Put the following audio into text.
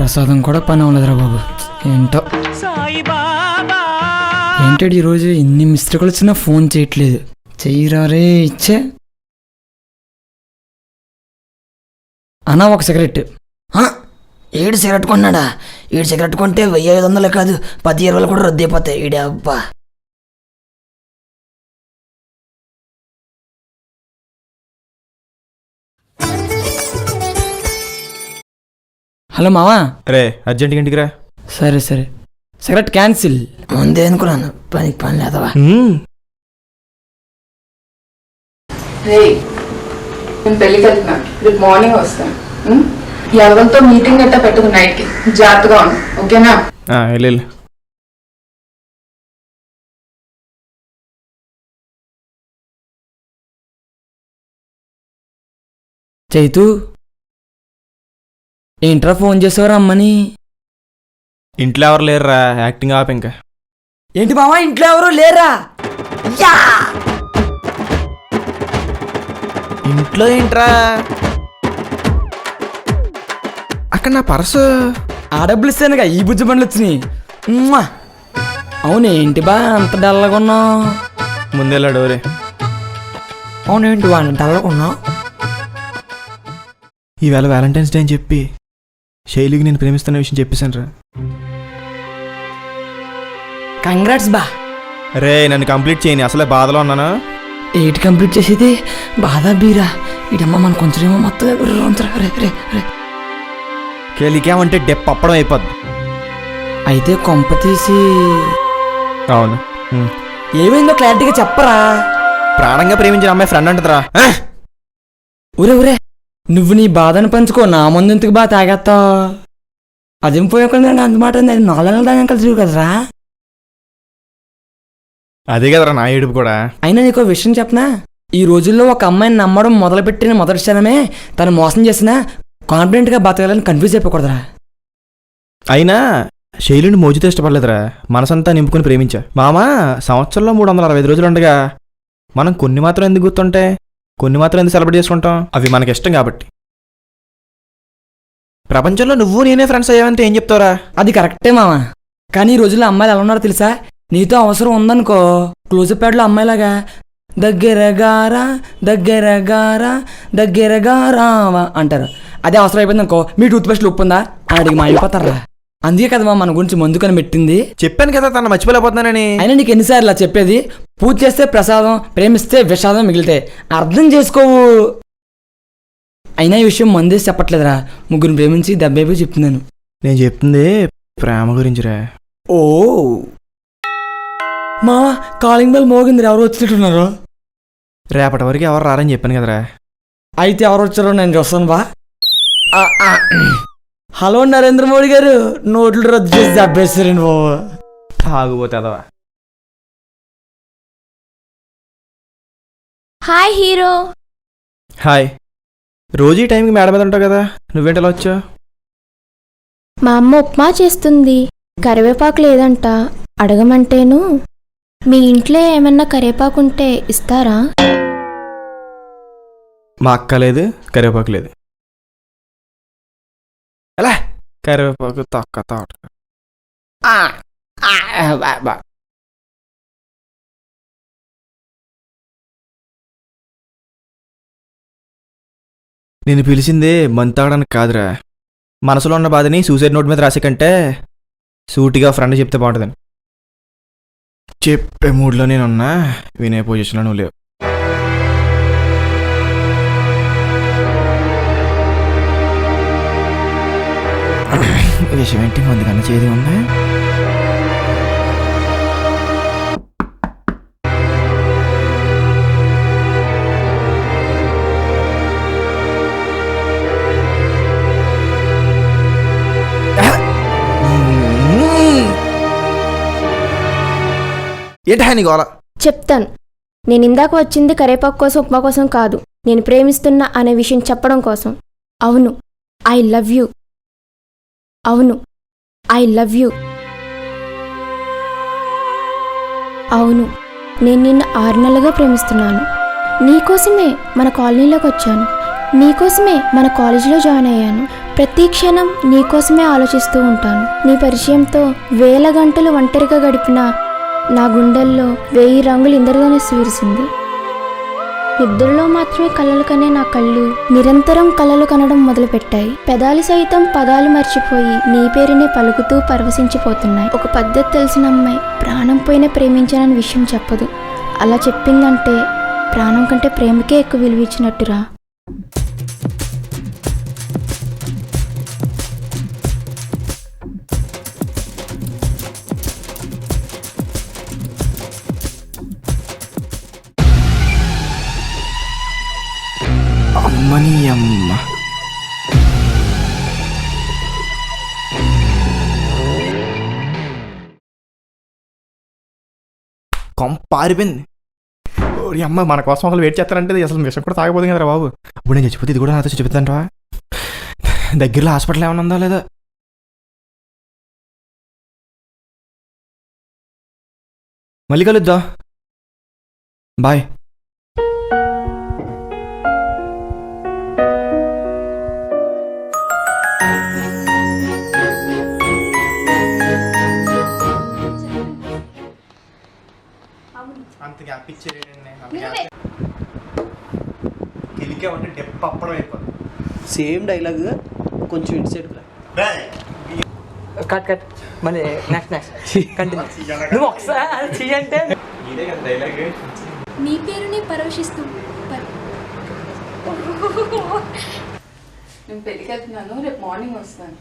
ప్రసాదం కూడా పని అవ్వలేదురా బాబు. ఏంటో ఏంటాడు ఈరోజు ఇన్ని మిస్టేక్లు వచ్చినా ఫోన్ చేయట్లేదు. చెయ్యరారే ఇచ్చే అన్నా ఒక సిగరెట్. 7 సిగరెట్ కొన్నాడా? 7 సిగరెట్ కొంటే 1500 కాదు 10-20 కూడా రద్దు అయిపోతాయి. ఈడే అబ్బా. హలో మావా. రే అర్జెంట్గా ఇంటికి రా. సరే సరే. Cigarette cancel. ముందే అనుకున్నాను పని లేదవా. నేను పెళ్ళికి వెళ్తున్నాను, రేపు మార్నింగ్ వస్తాను. ఎవరితో మీటింగ్ గట్టా పెట్టుకు నైట్కి జాగ్రత్తగా ఉంది, ఓకేనా? వెళ్ళు. చైతు ఏంట్రా ఫోన్ చేసేవారు అమ్మని? ఇంట్లో ఎవరు లేరురా, యాక్టింగ్ ఆప. ఇంకా ఏంటి మావా ఇంట్లో ఎవరు లేరా? ఇంట్లో ఏంట్రా? అక్కడ నా పర్సు. ఆ డబ్బులు ఇస్తానుగా ఈ బుజ్జి బండ్లు వచ్చినాయి. అవునేంటి బా అంత డల్గా ఉన్నావు? ముందెళ్ళాడు రే. అవునేంటి బా అంత డల్గా ఉన్నావు? ఈవేళ వ్యాలంటైన్స్ డే అని చెప్పి శైలికి నేను ప్రేమిస్తున్న విషయం చెప్పేశాను రా. కంగ్రాట్స్ బా. రే నన్ను కంప్లీట్ చేయని, అసలే బాధలో ఉన్నాను. ఎయిట్ కంప్లీట్ చేసేది బాధ బీరా. ఇడమ్మ మన కొంచెం ఏమో మొత్తం కేలికేమంటే డెప్ అప్పడం అయిపోద్ది. అయితే కొంప తీసి అవును. ఏమైందో క్లారిటీగా చెప్పరా. ప్రాణంగా ప్రేమించిన అమ్మాయి ఫ్రెండ్ అంటదిరా. ఊరే ఊరే నువ్వు నీ బాధను పంచుకో, నా ముందు ఎందుకు బాగా తాగేస్తావు? అదేం పోయకుండా అందుమాట 4 నెలలు తాగాక చూడు కదరా. అదే కదరా నా ఏడుపు కూడా. అయినా నీకో విషయం చెప్పనా, ఈ రోజుల్లో ఒక అమ్మాయిని నమ్మడం మొదలుపెట్టిన మొదటి క్షణమే తను మోసం చేసినా కాన్ఫిడెంట్గా బతకాలని కన్ఫ్యూజ్ అయిపోకూడదురా. అయినా శైలిని మోజుతో ఇష్టపడలేదురా, మనసంతా నింపుకుని ప్రేమించా. మామా సంవత్సరంలో 365 రోజులు ఉండగా మనం కొన్ని మాత్రం ఎందుకు గుర్తుంటాయి, కొన్ని మాత్రం ఎందుకు సెలబ్రేట్ చేసుకుంటాం? అవి మనకి ఇష్టం కాబట్టి. ప్రపంచంలో నువ్వు నేనే ఫ్రెండ్స్ అయ్యావంటే ఏం చెప్తావురా? అది కరెక్టే మామ, కానీ ఈ రోజుల్లో అమ్మాయిలు ఎలా ఉన్నారో తెలుసా? నీతో అవసరం ఉందనుకో క్లోజప్ ప్యాడ్లో అమ్మాయిలాగా దగ్గరగారా దగ్గరగారా దగ్గరగారావా అంటారు. అదే అవసరం అయిపోయింది అనుకో, మీ టూత్ పేస్ట్లో ఉప్పు ఉందా అని అడిగి మాడిపోతారా. అందుకే కదా మన గురించి ముందుకని పెట్టింది. చెప్పాను కదా తను మర్చిపోలేకపోతున్నానని. అయినా నీకు ఎన్నిసార్లు చెప్పేది? పూజ చేస్తే ప్రసాదం, ప్రేమిస్తే విషాదం మిగిలితే అర్థం చేసుకోవు. అయినా ఈ విషయం మందేసి చెప్పట్లేదురా, ముగ్గురు ప్రేమించి దెబ్బైపోయి చెప్తున్నాను. నేను చెప్తుంది ప్రేమ గురించిరా. ఓ మా కాలింగ్ బెల్ మోగింది, ఎవరు వచ్చినట్టున్నారు? రేపటి వరకు ఎవరు రారని చెప్పాను కదరా. అయితే ఎవరు వచ్చారో నేను చూస్తాను బా. హలో నరేంద్ర మోడీ గారు, నోట్లు రద్దు చేసి దెబ్బేస్తారండి బాబు. ఆగిపోతే అదవా. Hi hero. హాయ్. రోజు ఈ టైంకి మేడ మీద ఉంటావు కదా, నువ్వేంటి ఎలా వచ్చావు? మా అమ్మ ఉప్మా చేస్తుంది, కరివేపాకు లేదంట, అడగమంటేను. మీ ఇంట్లో ఏమన్నా కరివేపాకు ఉంటే ఇస్తారా? మా అక్క లేదు, కరివేపాకు లేదు. ఎలా కరివేపాకు తొక్క తోట. నేను పిలిచింది మందు తాగడానికి కాదురా, మనసులో ఉన్న బాధని సూసైడ్ నోట్ మీద రాసే కంటే సూటిగా ఫ్రెండ్ చెప్తే బాగుంటుందని. చెప్పే మూడ్లో నేనున్నా, వినే పొజిషన్లో నువ్వు లేవు. విషయం ఏంటి, మందు కన్నా చేది ఉందా? ఏంటి హాని గోల? చెప్తాను. నేను ఇందాక వచ్చింది కరివేపాకు కోసం, ఉప్మా కోసం కాదు. నేను ప్రేమిస్తున్నా అనే విషయం చెప్పడం కోసం. అవును, ఐ లవ్ యూ. అవును, ఐ లవ్ యూ. అవును, నేను నిన్ను 6 నెలలుగా ప్రేమిస్తున్నాను. నీకోసమే మన కాలనీలోకి వచ్చాను. నీకోసమే మన కాలేజీలో జాయిన్ అయ్యాను. ప్రతి క్షణం నీకోసమే ఆలోచిస్తూ ఉంటాను. నీ పరిచయంతో వేల గంటలు ఒంటరిగా గడిపిన నా గుండెల్లో 1000 రంగులు ఇంద్రధనుస్సు విరిసింది. నిద్రలో మాత్రమే కలలు కనే నా కళ్ళు నిరంతరం కలలు కనడం మొదలుపెట్టాయి. పెదాలు సైతం పదాలు మర్చిపోయి నీ పేరునే పలుకుతూ పరవశించిపోతున్నాయి. ఒక పద్ధతి తెలిసిన అమ్మాయి ప్రాణం పోయిన ప్రేమించానని విషయం చెప్పదు. అలా చెప్పిందంటే ప్రాణం కంటే ప్రేమకే ఎక్కువ విలువ ఇచ్చినట్టురా. అమ్మని అమ్మ. కొంప పారిపోయింది. ఓరి అమ్మ, మన కోసం ఒకళ్ళు వెయిట్ చేస్తారంటే ఇది అసలు విషయం కూడా తాగిపోతుంది కదరా బాబు. ఇప్పుడు నేను చచ్చిపోతే ఇది కూడా నాతో చెప్తాంటవా? దగ్గరలో హాస్పిటల్ ఏమైనా ఉందా లేదా? మళ్ళీ కలుద్దా. బాయ్. సేమ్ డైలాగ్ కొంచెం ఇటు సైడ్ కట్ కట్ మళ్ళీ నెక్స్ట్ కంటిన్యూ. నువ్వు ఒకసారి చెయ్యంటే నీ పేరుని పరవశిస్తూ నేను పెళ్ళికి వెళ్తున్నాను, రేపు మార్నింగ్ వస్తాను.